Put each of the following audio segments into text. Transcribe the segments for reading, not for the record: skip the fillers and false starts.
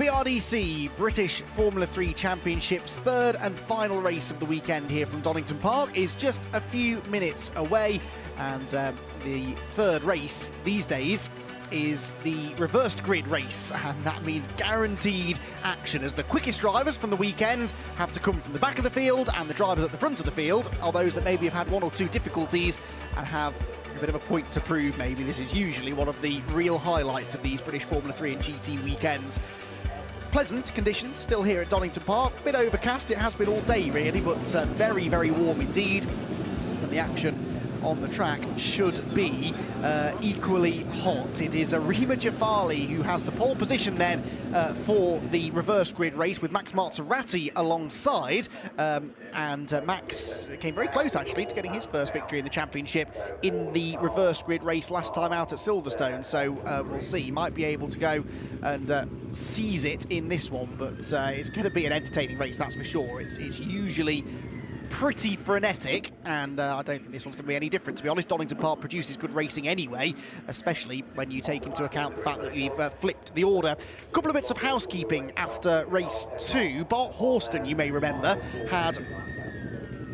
BRDC British Formula 3 Championships third and final race of the weekend here from Donington Park is just a few minutes away, and the third race these days is the reversed grid race, and that means guaranteed action as the quickest drivers from the weekend have to come from the back of the field, and the drivers at the front of the field are those that maybe have had one or two difficulties and have a bit of a point to prove. Maybe this is usually one of the real highlights of these British Formula 3 and GT weekends. Pleasant conditions still here at Donington Park, a bit overcast, it has been all day really, but very, very warm indeed, and the action on the track should be equally hot. It is Arima Jafali who has the pole position then for the reverse grid race, with Max Maserati alongside, and Max came very close actually to getting his first victory in the championship in the reverse grid race last time out at Silverstone, so we'll see. He might be able to go and seize it in this one, but it's going to be an entertaining race, that's for sure. It's usually pretty frenetic, and I don't think this one's going to be any different, to be honest. Donington Park produces good racing anyway, especially when you take into account the fact that we've flipped the order. A couple of bits of housekeeping after race 2. Bart Horston, you may remember, had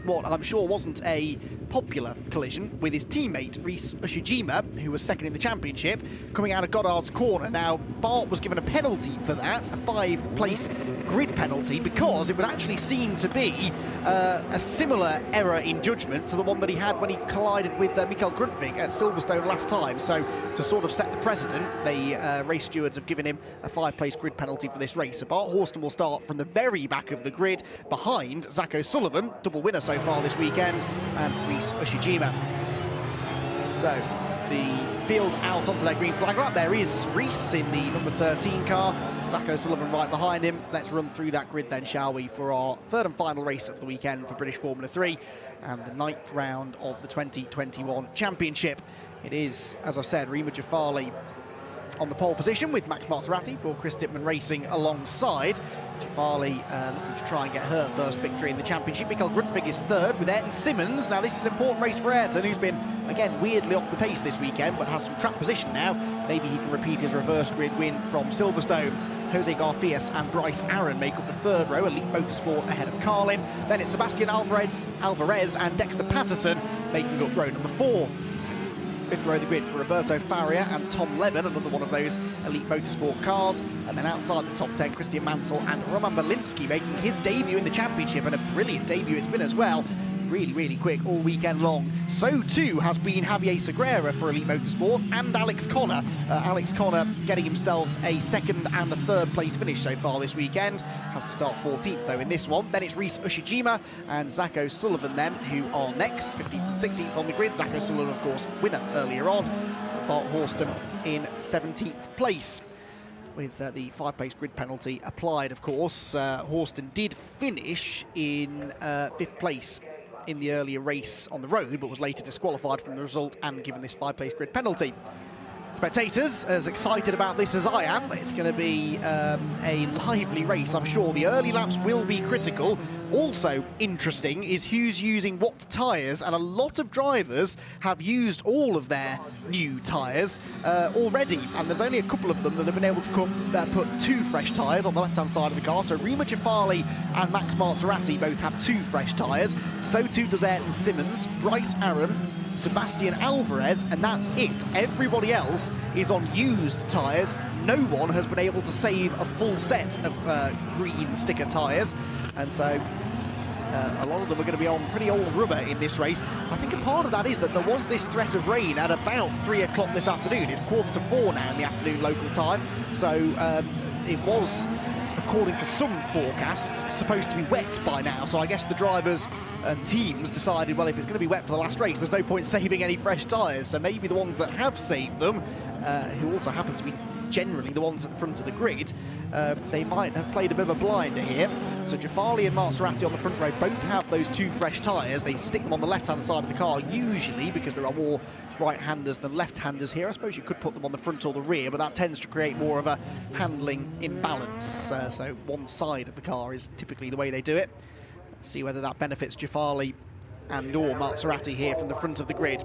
what I'm sure wasn't a popular collision with his teammate Rhys Ushijima, who was second in the championship, coming out of Goddard's corner. Now, Bart was given a penalty for that, a 5-place grid penalty, because it would actually seem to be a similar error in judgment to the one that he had when he collided with Mikael Grundtvig at Silverstone last time. So to sort of set the precedent, the race stewards have given him a 5-place grid penalty for this race. So Bart Horston will start from the very back of the grid behind Zach O'Sullivan, double winner so far this weekend, and Rhys Ushijima. So the field out onto their green flag lap. There is Rhys in the number 13 car, Zach O'Sullivan right behind him. Let's run through that grid then, shall we, for our third and final race of the weekend for British Formula 3 and the 9th round of the 2021 championship. It is, as I've said, Arima Jafali on the pole position with Max Maserati for Chris Dittman Racing alongside. Jafali looking to try and get her first victory in the championship. Mikael Grundtvig is third with Ayrton Simmons. Now this is an important race for Ayrton, who's been, again, weirdly off the pace this weekend, but has some track position now. Maybe he can repeat his reverse grid win from Silverstone. Jose Garfias and Bryce Aaron make up the third row, Elite Motorsport ahead of Carlin. Then it's Sebastian Alvarez and Dexter Patterson making up row number 4. Fifth row of the grid for Roberto Faria and Tom Levin, another one of those Elite Motorsport cars. And then outside the top 10, Christian Mansell and Roman Belinsky making his debut in the championship, and a brilliant debut it's been as well. Really, really quick all weekend long. So too has been Javier Segura for Elite Motorsport and Alex Connor. Alex Connor getting himself a second and a third place finish so far this weekend. Has to start 14th though in this one. Then it's Rhys Ushijima and Zach O'Sullivan then, who are next, 15th and 16th on the grid. Zach O'Sullivan, of course, winner earlier on. Bart Horston in 17th place, with the 5-place grid penalty applied, of course. Horston did finish in 5th place in the earlier race on the road, but was later disqualified from the result and given this 5-place grid penalty. Spectators as excited about this as I am. It's going to be a lively race, I'm sure. The early laps will be critical. Also interesting is who's using what tyres, and a lot of drivers have used all of their new tyres already, and there's only a couple of them that have been able to put 2 fresh tyres on the left-hand side of the car. So Arima Jafali and Max Maserati both have 2 fresh tyres. So too does Ayrton Simmons, Bryce Aaron, Sebastian Alvarez, and that's it. Everybody else is on used tyres. No one has been able to save a full set of green sticker tyres, and so a lot of them are going to be on pretty old rubber in this race. I think a part of that is that there was this threat of rain at about 3 o'clock this afternoon. It's 3:45 now in the afternoon local time, so it was, according to some forecasts, supposed to be wet by now. So I guess the drivers and teams decided, well, if it's going to be wet for the last race, there's no point saving any fresh tyres. So maybe the ones that have saved them, who also happen to be generally the ones at the front of the grid, they might have played a bit of a blinder here. So Jafali and Maserati on the front row both have those 2 fresh tyres. They stick them on the left-hand side of the car, usually, because there are more right-handers than left-handers here. I suppose you could put them on the front or the rear, but that tends to create more of a handling imbalance. So one side of the car is typically the way they do it. Let's see whether that benefits Jafali and/or Maserati here from the front of the grid.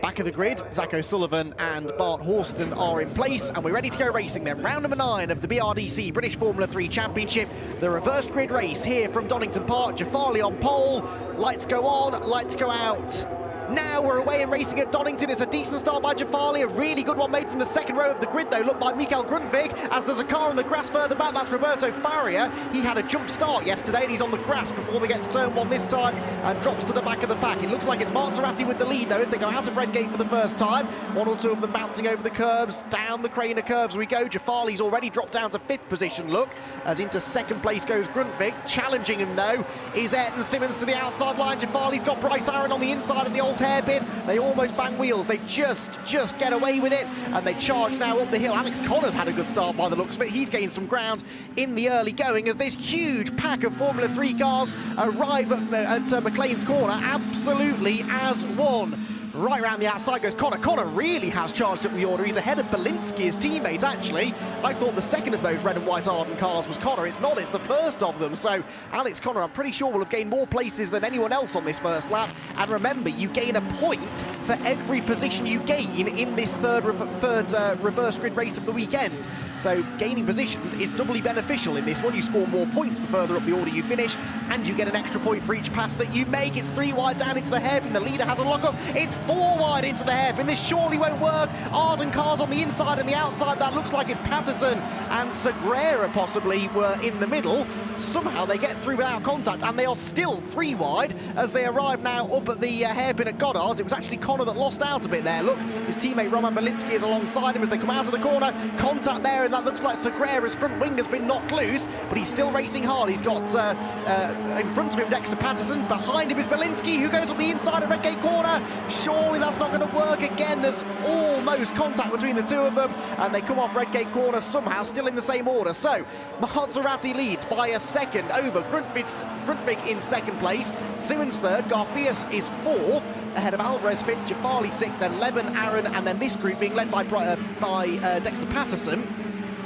Back of the grid, Zach O'Sullivan and Bart Horston are in place, and we're ready to go racing then. Round number 9 of the BRDC British Formula 3 Championship. The reverse grid race here from Donington Park. Jafali on pole. Lights go on, lights go out. Now we're away and racing at Donington. It's a decent start by Jafali, a really good one made from the second row of the grid though, looked by Mikael Grundtvig, as there's a car on the grass further back. That's Roberto Faria. He had a jump start yesterday and he's on the grass before they get to turn 1 this time and drops to the back of the pack. It looks like it's Maserati with the lead though as they go out of Redgate for the first time. 1 or 2 of them bouncing over the curbs, down the Craner curves we go. Jafali's already dropped down to 5th position, look, as into 2nd place goes Grundtvig. Challenging him though is Ayrton Simmons to the outside line. Jafali's got Bryce Aaron on the inside of the old hairpin. They almost bang wheels. They just get away with it, and they charge now up the hill. Alex Connor's had a good start by the looks of it. He's gained some ground in the early going as this huge pack of Formula 3 cars arrive at McLean's corner absolutely as one. Right around the outside goes Connor. Connor really has charged up the order. He's ahead of Belinsky, his teammate, actually. I thought the second of those red and white Arden cars was Connor. It's not, it's the first of them. So Alex Connor, I'm pretty sure, will have gained more places than anyone else on this first lap. And remember, you gain a point for every position you gain in this third reverse grid race of the weekend. So gaining positions is doubly beneficial in this one. You score more points the further up the order you finish, and you get an extra point for each pass that you make. It's 3 wide down into the hairpin. The leader has a lock-up. It's 4 wide into the hairpin. This surely won't work. Arden cars on the inside and the outside. That looks like it's Patterson and Segura possibly were in the middle. Somehow they get through without contact, and they are still 3 wide as they arrive now up at the hairpin at Goddard's. It was actually Connor that lost out a bit there. Look, his teammate Roman Belinsky is alongside him as they come out of the corner. Contact there, and that looks like Segura's front wing has been knocked loose, but he's still racing hard. He's got in front of him Dexter Patterson. Behind him is Belinsky, who goes up the inside of Redgate corner. Surely that's not going to work again. There's almost contact between the 2 of them, and they come off Redgate corner somehow, still in the same order. So Maserati leads by a second over Grundtvig in 2nd place. Simmons 3rd, Garfias is 4th, ahead of Alvarez 5th, Jafali 6th, then Leben, Aaron, and then this group being led by Dexter Patterson.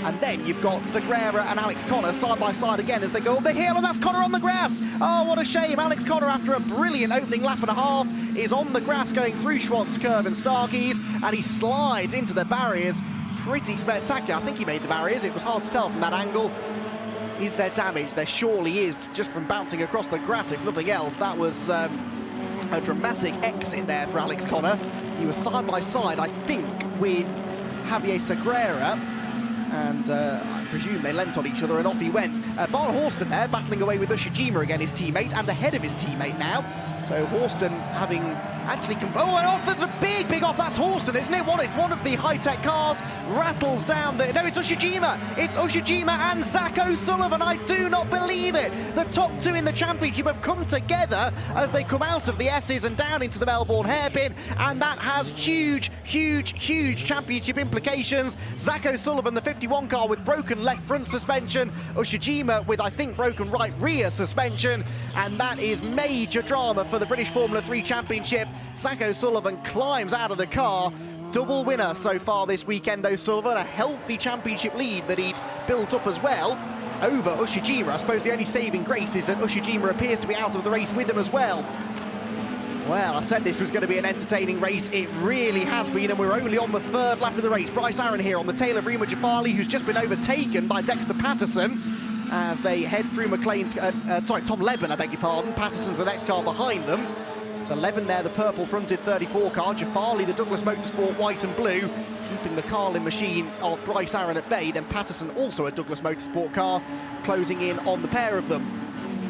And then you've got Segura and Alex Connor side by side again as they go up the hill, and that's Connor on the grass. Oh, what a shame. Alex Connor, after a brilliant opening lap and a half, is on the grass going through Schwantz Curve and Starkeys, and he slides into the barriers. Pretty spectacular. I think he made the barriers. It was hard to tell from that angle. Is there damage? There surely is, just from bouncing across the grass, if nothing else. That was a dramatic exit there for Alex Connor. He was side by side, I think, with Javier Segura, and I presume they leant on each other, and off he went. Bart Horston there, battling away with Ushijima again, his teammate, and ahead of his teammate now. So Horston having actually... Oh, and off, there's a big off. That's Horston, isn't it? It's one of the high-tech cars. Rattles down the... No, it's Ushijima. It's Ushijima and Zach O'Sullivan. I do not believe it. The top 2 in the championship have come together as they come out of the S's and down into the Melbourne hairpin, and that has huge championship implications. Zach O'Sullivan, the 51 car, with broken left front suspension. Ushijima with, I think, broken right rear suspension, and that is major drama for the British Formula 3 Championship. Zach O'Sullivan climbs out of the car. Double winner so far this weekend, O'Sullivan. A healthy championship lead that he'd built up as well over Ushijima. I suppose the only saving grace is that Ushijima appears to be out of the race with him as well. Well, I said this was going to be an entertaining race. It really has been, and we're only on the 3rd lap of the race. Bryce Aaron here on the tail of Rima Jafali, who's just been overtaken by Dexter Patterson as they head through McLean's... Tom Leben, I beg your pardon. Patterson's the next car behind them. So Leben there, the purple-fronted 34 car. Jafali, the Douglas Motorsport white and blue, keeping the Carlin machine of Bryce Aaron at bay. Then Patterson, also a Douglas Motorsport car, closing in on the pair of them.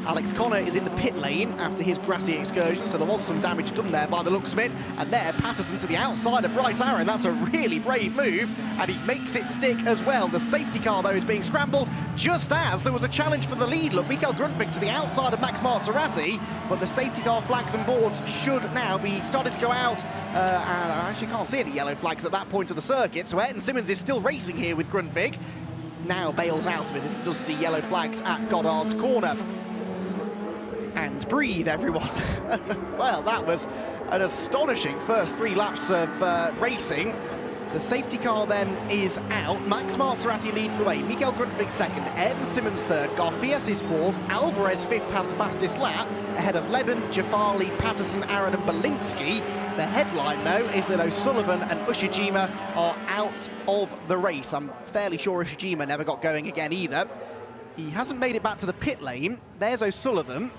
Alex Connor is in the pit lane after his grassy excursion, so there was some damage done there by the looks of it. And there, Patterson to the outside of Bryce Aaron. That's a really brave move, and he makes it stick as well. The safety car, though, is being scrambled just as there was a challenge for the lead. Look, Mikael Grundtvig to the outside of Max Maserati, but the safety car flags and boards should now be starting to go out, and I actually can't see any yellow flags at that point of the circuit, so Ayrton Simmons is still racing here with Grundtvig. Now bails out of it as he does see yellow flags at Goddard's corner. And breathe, everyone. Well, that was an astonishing first 3 laps of racing. The safety car then is out. Max Maserati leads the way. Mikael Grundtvig second. Ayrton Simmons third. Garfias is fourth. Alvarez fifth, has the fastest lap, ahead of Leben, Jafali, Patterson, Aaron and Belinsky. The headline, though, is that O'Sullivan and Ushijima are out of the race. I'm fairly sure Ushijima never got going again either. He hasn't made it back to the pit lane. There's O'Sullivan.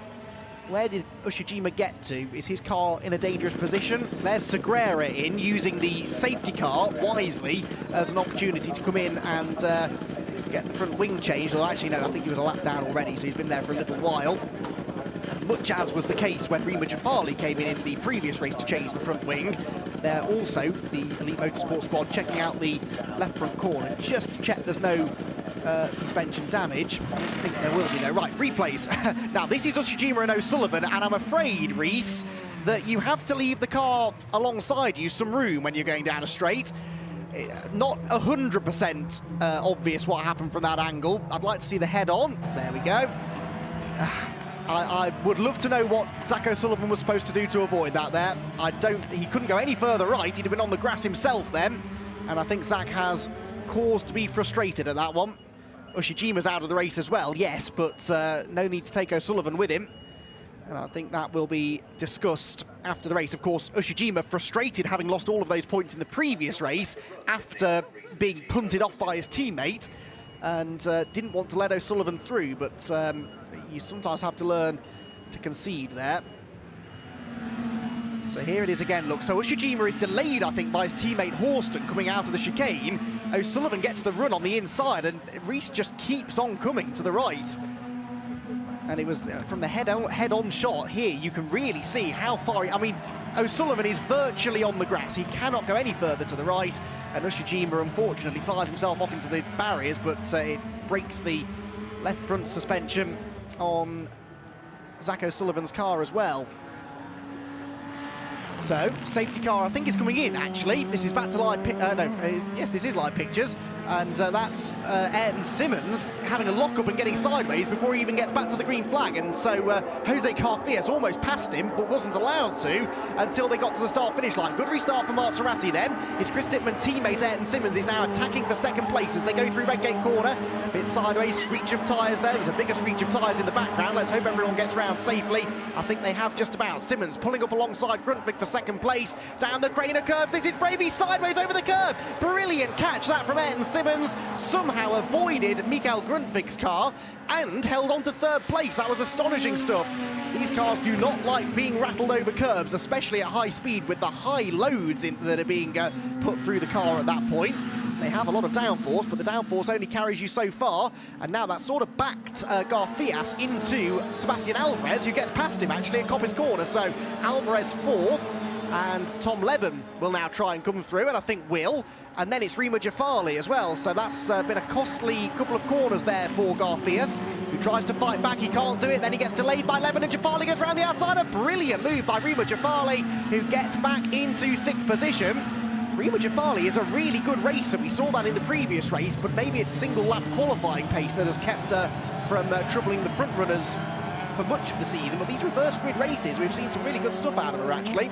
Where did Ushijima get to? Is his car in a dangerous position? There's Segura in, using the safety car wisely as an opportunity to come in and get the front wing changed. Well, actually, no, I think he was a lap down already, so he's been there for a little while. And much as was the case when Rima Jafali came in the previous race to change the front wing, they're also, the Elite Motorsport squad, checking out the left front corner just to check there's no suspension damage. I don't think there will be, though. Right, replays. Now, this is Ushijima and O'Sullivan, and I'm afraid, Reese, that you have to leave the car alongside you some room when you're going down a straight. Not 100% obvious what happened from that angle. I'd like to see the head-on. There we go. I would love to know what Zach O'Sullivan was supposed to do to avoid that there. He couldn't go any further right. He'd have been on the grass himself then. And I think Zach has cause to be frustrated at that one. Ushijima's out of the race as well, yes, but no need to take O'Sullivan with him. And I think that will be discussed after the race. Of course, Ushijima frustrated, having lost all of those points in the previous race after being punted off by his teammate, and didn't want to let O'Sullivan through, but you sometimes have to learn to concede there. So here it is again, look. So Ushijima is delayed, I think, by his teammate Horston coming out of the chicane. O'Sullivan gets the run on the inside, and Reese just keeps on coming to the right. And it was from the head-on shot here, you can really see how far... I mean, O'Sullivan is virtually on the grass. He cannot go any further to the right. And Ushijima, unfortunately, fires himself off into the barriers, but it breaks the left front suspension on Zach O'Sullivan's car as well. So, safety car, I think, is coming in, actually. This is back to live... yes, this is live pictures. And that's Ayrton Simmons having a lock-up and getting sideways before he even gets back to the green flag. And so Jose Garfias almost passed him, but wasn't allowed to until they got to the start-finish line. Good restart for Maserati then. His Chris Dittman teammate Ayrton Simmons is now attacking for second place as they go through Redgate corner. Bit sideways, screech of tyres there. There's a bigger screech of tyres in the background. Let's hope everyone gets round safely. I think they have just about. Simmons pulling up alongside Grundtvig for second place. Down the Craner curve. This is Bravey sideways over the curb. Brilliant catch that from Ayrton Simmons. Somehow avoided Mikael Grundtvig's car and held on to third place. That was astonishing stuff. These cars do not like being rattled over curbs, especially at high speed with the high loads that are being put through the car at that point. They have a lot of downforce, but the downforce only carries you so far. And now that's sort of backed Garfias into Sebastian Alvarez, who gets past him actually at Coppice Corner. So Alvarez fourth, and Tom Leben will now try and come through, and I think will. And then it's Rima Jafali as well, so that's been a costly couple of corners there for Garfias, who tries to fight back. He can't do it, then he gets delayed by Leben, and Jafali goes around the outside. A brilliant move by Rima Jafali, who gets back into sixth position. Rima Jafali is a really good racer. We saw that in the previous race, but maybe it's single-lap qualifying pace that has kept her from troubling the front runners for much of the season. But these reverse grid races, we've seen some really good stuff out of her, actually.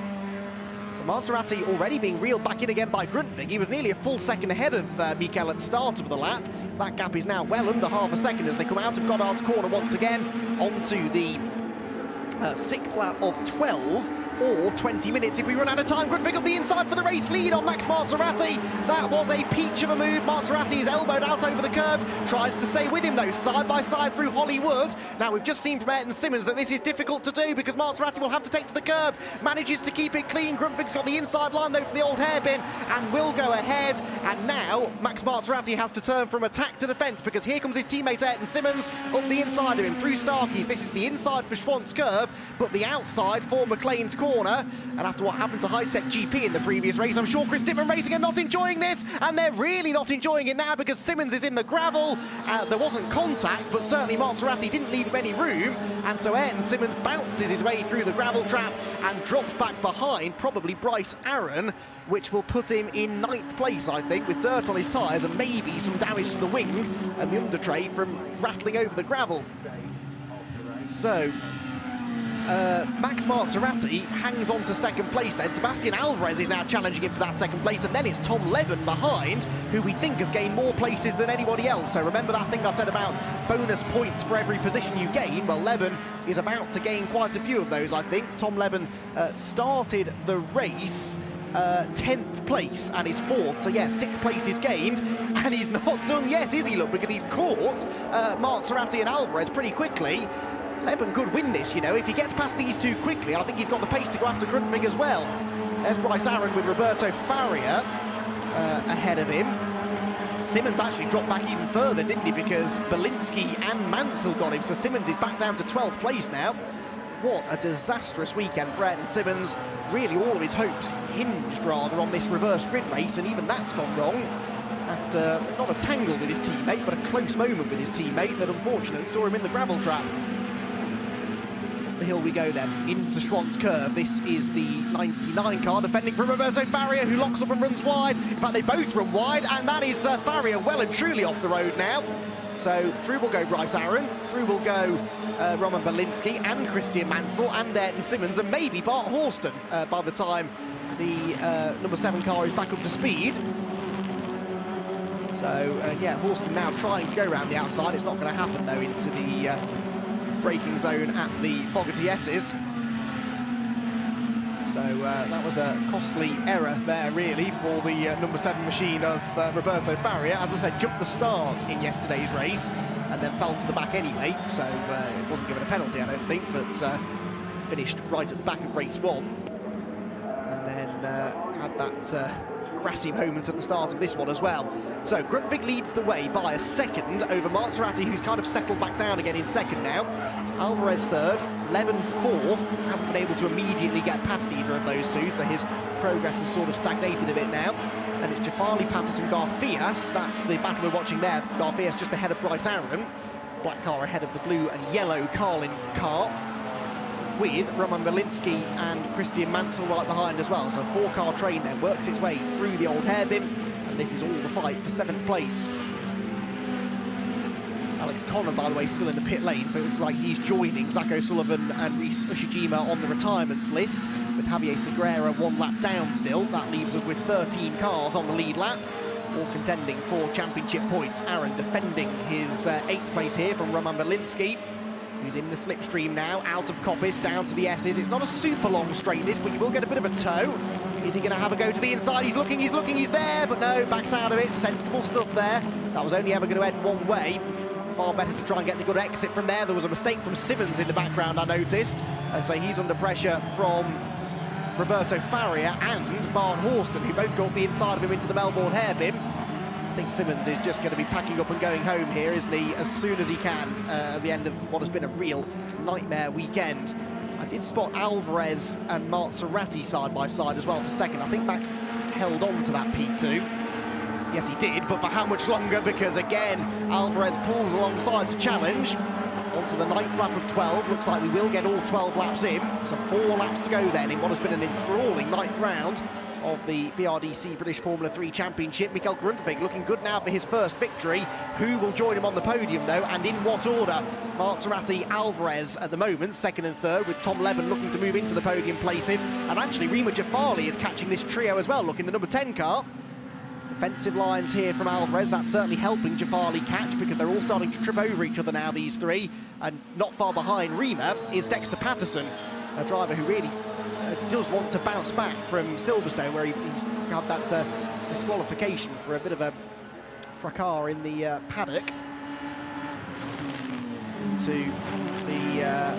Maserati already being reeled back in again by Grundtvig. He was nearly a full second ahead of Mikael at the start of the lap. That gap is now well under half a second as they come out of Goddard's corner once again onto the sixth lap of 12 or 20 minutes if we run out of time. Grundtvig on the inside for the race lead on Max Maserati. That was a peach of a move. Maserati is elbowed out over the curbs, tries to stay with him though, side by side through Hollywood. Now we've just seen from Ayrton Simmons that this is difficult to do because Maserati will have to take to the curb, manages to keep it clean. Grundtvig's got the inside line though for the old hairpin and will go ahead. And now Max Maserati has to turn from attack to defence because here comes his teammate Ayrton Simmons up the inside of him through Starkeys. This is the inside for Schwant's curve, but the outside for McLean's corner. And after what happened to High Tech GP in the previous race, I'm sure Chris Dittman Racing are not enjoying this, and they're really not enjoying it now because Simmons is in the gravel. There wasn't contact, but certainly Maserati didn't leave him any room, and so Ayrton Simmons bounces his way through the gravel trap and drops back behind probably Bryce Aaron, which will put him in 9th place, I think, with dirt on his tyres and maybe some damage to the wing and the undertray from rattling over the gravel. So But Max Marzorati hangs on to second place then. Sebastian Alvarez is now challenging him for that second place, and then it's Tom Leben behind, who we think has gained more places than anybody else. So remember that thing I said about bonus points for every position you gain? Well, Leben is about to gain quite a few of those, I think. Tom Leben started the race 10th place and is 4th, so yeah, 6th place is gained, and he's not done yet, is he, look, because he's caught Marzorati and Alvarez pretty quickly. Leben could win this, you know, if he gets past these two quickly. I think he's got the pace to go after Grundtvig as well. There's Bryce Aaron with Roberto Faria ahead of him. Simmons actually dropped back even further, didn't he, because Belinsky and Mansell got him, so Simmons is back down to 12th place now. What a disastrous weekend for Ayrton Simmons. Really all of his hopes hinged rather on this reverse grid race, and even that's gone wrong after not a tangle with his teammate, but a close moment with his teammate that unfortunately saw him in the gravel trap. The hill we go then, into Schwann's Curve. This is the 99 car defending from Roberto Faria, who locks up and runs wide. In fact, they both run wide, and that is Faria well and truly off the road now. So through will go Bryce Aaron, through will go Roman Belinsky and Christian Mansell and Ayrton Simmons, and maybe Bart Horston by the time the number 7 car is back up to speed. So yeah, Horston now trying to go around the outside. It's not going to happen though into the braking zone at the Fogarty S's. So that was a costly error there, really, for the number 7 machine of Roberto Faria. As I said, jumped the start in yesterday's race and then fell to the back anyway, so it wasn't given a penalty, I don't think, but finished right at the back of race 1. And then had that grassy moment at the start of this one as well. So Grundtvig leads the way by a second over Marzorati, who's kind of settled back down again in second now. Alvarez 3rd, Leben 4th, hasn't been able to immediately get past either of those two, so his progress has sort of stagnated a bit now. And it's Jafali, Patterson, Garfias, that's the battle we're watching there. Garfias just ahead of Bryce Aaron, black car ahead of the blue and yellow Carlin car, with Roman Belinsky and Christian Mansell right behind as well. So a 4-car train then works its way through the old hairpin, and this is all the fight for 7th place. Alex Connor, by the way, still in the pit lane, so it looks like he's joining Zach O'Sullivan and Rhys Ushijima on the retirements list, with Javier Segura 1 lap down still. That leaves us with 13 cars on the lead lap, all contending for championship points. Aaron defending his 8th place here from Roman Belinsky, who's in the slipstream now, out of Coppice, down to the S's. It's not a super long straight this, but you will get a bit of a tow. Is he going to have a go to the inside? He's looking, he's there, but no, backs out of it. Sensible stuff there. That was only ever going to end one way. Far better to try and get the good exit from there. There was a mistake from Simmons in the background, I noticed. And so he's under pressure from Roberto Faria and Bart Horston, who both got the inside of him into the Melbourne hairpin. I think Simmons is just going to be packing up and going home here, isn't he, as soon as he can, at the end of what has been a real nightmare weekend. I did spot Alvarez and Marzorati side by side as well for second. I think Max held on to that P2. Yes, he did, but for how much longer? Because again, Alvarez pulls alongside to challenge. Onto the 9th lap of 12. Looks like we will get all 12 laps in. So 4 laps to go then in what has been an enthralling 9th round of the BRDC British Formula 3 Championship. Mikael Grundtvig looking good now for his first victory. Who will join him on the podium though, and in what order? Marzorati, Alvarez at the moment, 2nd and 3rd, with Tom Leben looking to move into the podium places. And actually Rima Jafali is catching this trio as well. Look, in the number 10 car. Defensive lines here from Alvarez, that's certainly helping Jafali catch, because they're all starting to trip over each other now, these three. And not far behind Rima is Dexter Patterson, a driver who really does want to bounce back from Silverstone, where he's had that disqualification for a bit of a fracas in the paddock. To the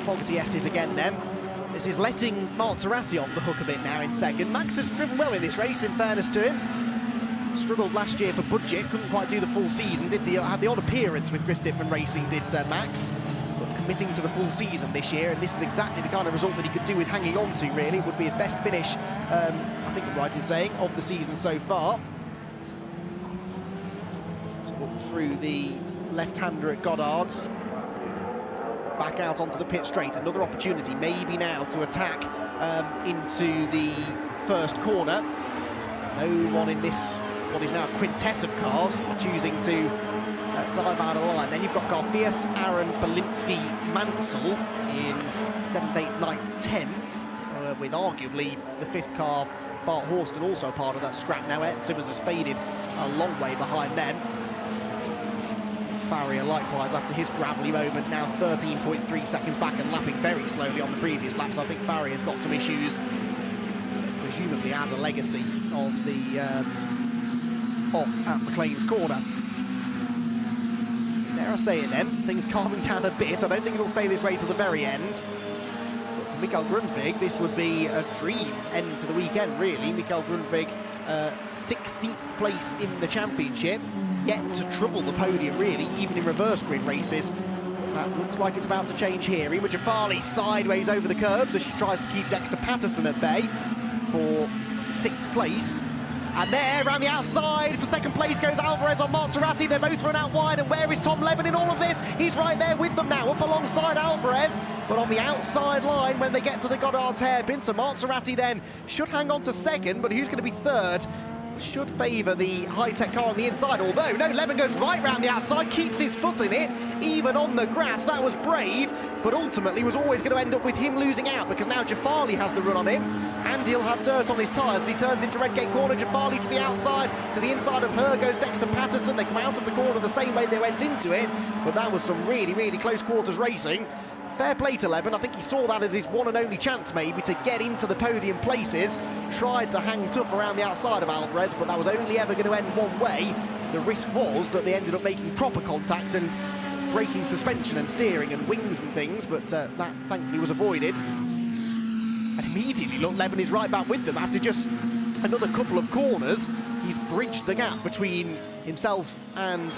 Fogarty Estes again then. This is letting Marzorati off the hook a bit now in second. Max has driven well in this race, in fairness to him. Struggled last year for budget, couldn't quite do the full season, had the odd appearance with Chris Dittman Racing, did Max. But committing to the full season this year, and this is exactly the kind of result that he could do with hanging on to, really. It would be his best finish, I think I'm right in saying, of the season so far. So up through the left-hander at Goddard's. Back out onto the pit straight. Another opportunity, maybe now, to attack into the first corner. No one in this, what is now a quintet of cars, choosing to dive out of the line. Then you've got Garfias, Aaron, Belinsky, Mansell in 7th, 8th, 9th, 10th, with arguably the 5th car, Bart Horston, also part of that scrap now. Simmons has faded a long way behind them. Farrier likewise after his gravelly moment, now 13.3 seconds back and lapping very slowly on the previous laps. I think Farrier's got some issues, presumably as a legacy of the off at McLean's corner. Dare I say it then, things calming down a bit. I don't think it'll stay this way to the very end. But for Mikael Grundvig, this would be a dream end to the weekend, really. Mikael Grundvig, 16th place in the championship, yet to trouble the podium, really, even in reverse grid races. That looks like it's about to change here. Ima Jafali sideways over the curbs as she tries to keep Dexter Patterson at bay for 6th place. And there, around the outside, for 2nd place goes Alvarez on Maserati. They both run out wide, and where is Tom Leben in all of this? He's right there with them now, up alongside Alvarez, but on the outside line when they get to the Goddard's hairpin. So Maserati then should hang on to 2nd, but who's going to be 3rd? Should favour the high-tech car on the inside, although, no, Leben goes right round the outside, keeps his foot in it, even on the grass. That was brave, but ultimately was always going to end up with him losing out, because now Jafali has the run on him, and he'll have dirt on his tyres. He turns into Redgate corner, Jafali to the outside, to the inside of her goes Dexter Patterson. They come out of the corner the same way they went into it, but that was some really, really close quarters racing. Fair play to Leben. I think he saw that as his one and only chance maybe to get into the podium places. Tried to hang tough around the outside of Alvarez, but that was only ever going to end one way. The risk was that they ended up making proper contact and breaking suspension and steering and wings and things, but that thankfully was avoided. And immediately, look, Leben is right back with them after just another couple of corners. He's bridged the gap between himself and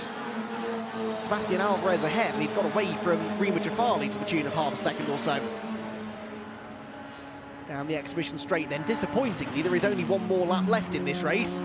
Sebastian Alvarez ahead, and he's got away from Rima Jafali to the tune of half a second or so. Down the exhibition straight then, disappointingly, there is only one more lap left in this race.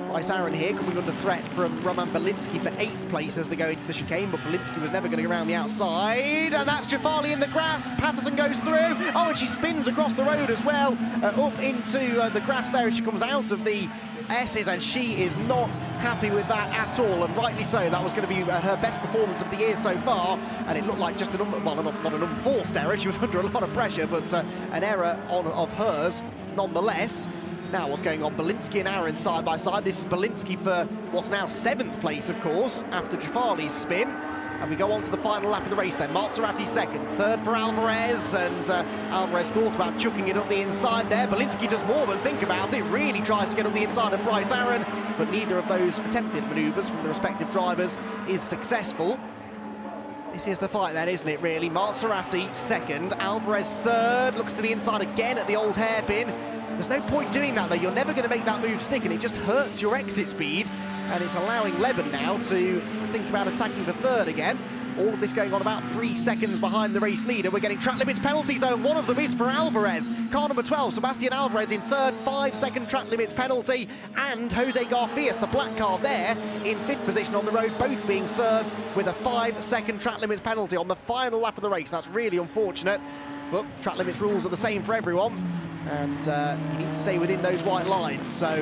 Bryce Aaron here coming under threat from Roman Belinsky for 8th place as they go into the chicane, but Belinsky was never going to go around the outside, and that's Jafali in the grass. Patterson goes through, oh, and she spins across the road as well, up into the grass there as she comes out of the S's, and she is not happy with that at all, and rightly so. That was going to be her best performance of the year so far, and it looked like just well, not an unforced error. She was under a lot of pressure, but an error of hers nonetheless. Now what's going on? Belinsky and Aaron side by side. This is Belinsky for what's now 7th place, of course, after Jafali's spin. And we go on to the final lap of the race then. Maserati 2nd, 3rd for Alvarez, and Alvarez thought about chucking it up the inside there. Belinsky does more than think about it, really tries to get up the inside of Bryce Aaron, but neither of those attempted manoeuvres from the respective drivers is successful. This is the fight then, isn't it, really? Maserati 2nd, Alvarez 3rd, looks to the inside again at the old hairpin. There's no point doing that, though. You're never going to make that move stick, and it just hurts your exit speed, and it's allowing Leben now to think about attacking for 3rd again. All of this going on about 3 seconds behind the race leader. We're getting track limits penalties, though, and one of them is for Alvarez. Car number 12, Sebastian Alvarez in 3rd, 5-second track limits penalty, and Jose Garfias, the black car there, in 5th position on the road, both being served with a 5-second track limits penalty on the final lap of the race. That's really unfortunate, but track limits rules are the same for everyone, and you need to stay within those white lines, so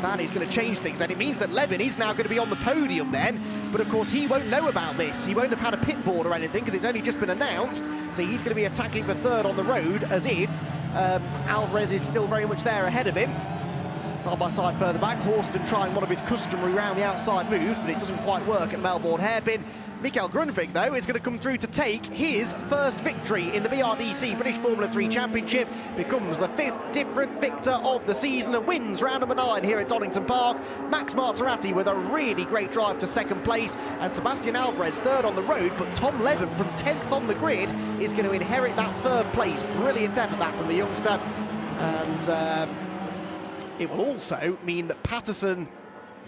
that is going to change things then. It means that Leben is now going to be on the podium then, but of course he won't know about this. He won't have had a pit board or anything because it's only just been announced, so he's going to be attacking for 3rd on the road as if Alvarez is still very much there ahead of him. Side by side further back, Horston trying one of his customary round the outside moves, but it doesn't quite work at the Melbourne hairpin. Mikael Grundvig, though, is going to come through to take his first victory in the BRDC British Formula 3 Championship, becomes the 5th different victor of the season and wins round number 9 here at Donington Park. Max Maserati with a really great drive to 2nd place, and Sebastian Alvarez 3rd on the road, but Tom Leben from 10th on the grid is going to inherit that 3rd place. Brilliant effort that from the youngster, and it will also mean that Patterson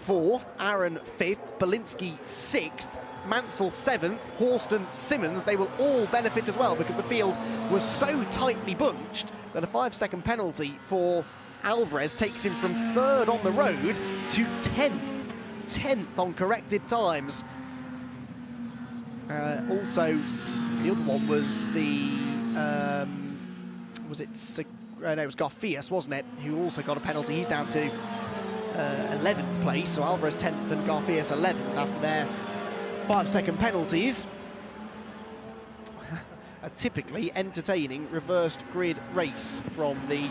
4th, Aaron 5th, Belinsky 6th, Mansell 7th, Horston, Simmons, they will all benefit as well because the field was so tightly bunched that a 5-second penalty for Alvarez takes him from 3rd on the road to 10th on corrected times. Also, the other one was the, no, it was Garfias, wasn't it, who also got a penalty. He's down to 11th place, so Alvarez 10th and Garfias 11th after their 5-second penalties. a typically entertaining reversed grid race from the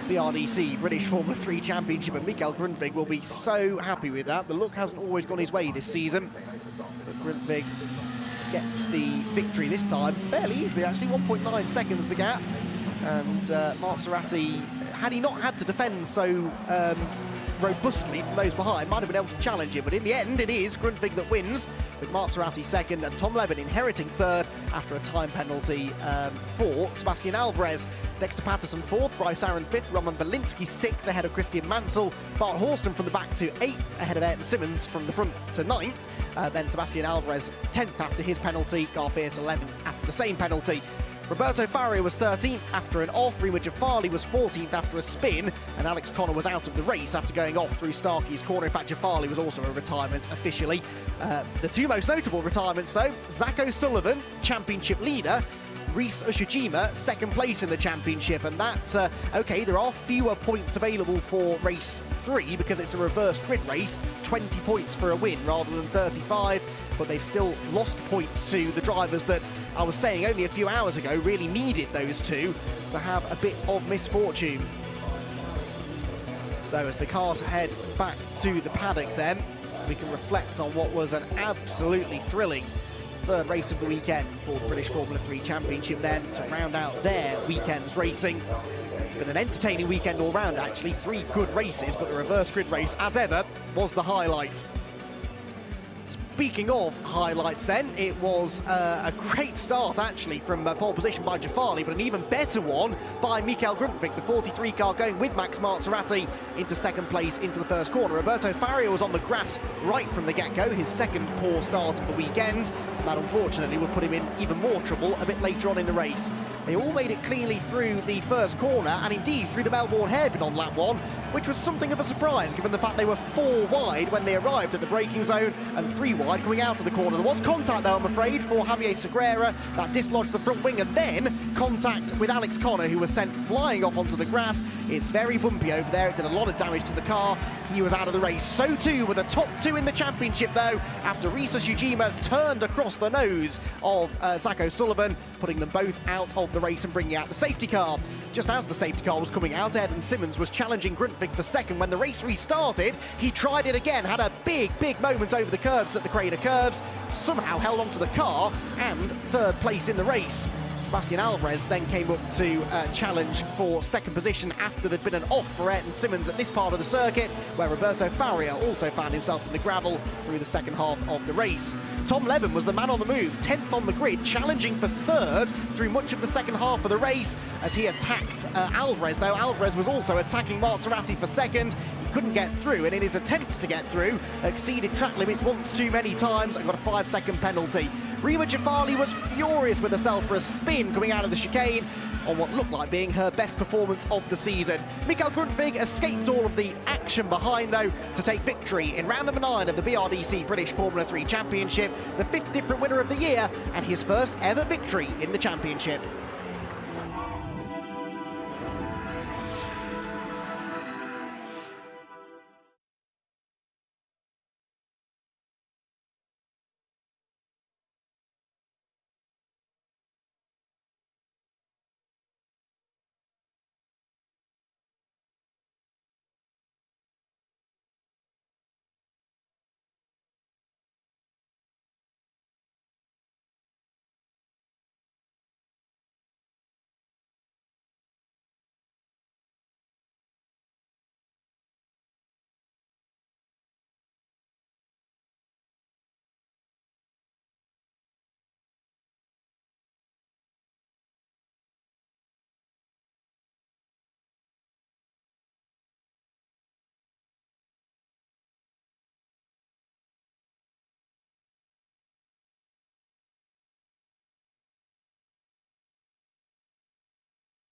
BRDC British Formula 3 Championship, and Mikael Grundtvig will be so happy with that. The luck hasn't always gone his way this season, but Grundtvig gets the victory this time fairly easily, actually. 1.9 seconds the gap, and Maserati, had he not had to defend so robustly from those behind, might have been able to challenge him, but in the end it is Grundtvig that wins, with Maserati second and Tom Levin inheriting third after a time penalty for Sebastian Alvarez. Dexter Patterson fourth, Bryce Aaron fifth, Roman Belinsky sixth ahead of Christian Mansell, Bart Horston from the back to eighth ahead of Ayrton Simmons from the front to ninth, then Sebastian Alvarez 10th after his penalty, Garfiers 11th after the same penalty. Roberto Faria was 13th after an off, Rima Jafali was 14th after a spin, and Alex Connor was out of the race after going off through Starkey's corner. In fact, Jafali was also a retirement officially. The two most notable retirements, though, Zach O'Sullivan, championship leader, Rhys Ushijima, second place in the championship, and that's, OK, there are fewer points available for race 3 because it's a reversed grid race, 20 points for a win rather than 35, but they've still lost points to the drivers that I was saying only a few hours ago really needed those two to have a bit of misfortune. So as the cars head back to the paddock then, we can reflect on what was an absolutely thrilling third race of the weekend for the British Formula 3 Championship then, to round out their weekend's racing. It's been an entertaining weekend all round, actually. 3 good races, but the reverse grid race, as ever, was the highlight. Speaking of highlights then, it was a great start actually from pole position by Jafali, but an even better one by Mikael Grundtvig, the 43 car going with Max Maserati into second place into the first corner. Roberto Faria was on the grass right from the get-go, his second poor start of the weekend. That unfortunately would put him in even more trouble a bit later on in the race. They all made it cleanly through the first corner, and indeed through the Melbourne hairpin on lap 1, which was something of a surprise given the fact they were 4 wide when they arrived at the braking zone and 3 wide coming out of the corner. There was contact though, I'm afraid, for Javier Segura, that dislodged the front wing, and then contact with Alex Connor, who was sent flying off onto the grass. It's very bumpy over there, it did a lot of damage to the car. He was out of the race. So too were the top 2 in the championship though, after Rhys Ushijima turned across the nose of Zach O'Sullivan, putting them both out of the race and bringing out the safety car. Just as the safety car was coming out, Ayrton Simmons was challenging Grundtvig for second. When the race restarted, he tried it again, had a big moment over the curves at the Crater Curves, somehow held onto the car and third place in the race. Sebastian Alvarez then came up to challenge for second position after there'd been an off for Ayrton Simmons at this part of the circuit, where Roberto Faria also found himself in the gravel through the second half of the race. Tom Levin was the man on the move, 10th on the grid, challenging for third through much of the second half of the race as he attacked Alvarez, though Alvarez was also attacking Maserati for second. He couldn't get through, and in his attempts to get through, exceeded track limits once too many times and got a 5-second penalty. Rima Jafali was furious with herself for a spin coming out of the chicane on what looked like being her best performance of the season. Mikael Grundtvig escaped all of the action behind, though, to take victory in round number 9 of the BRDC British Formula 3 Championship, the 5th different winner of the year, and his first ever victory in the championship.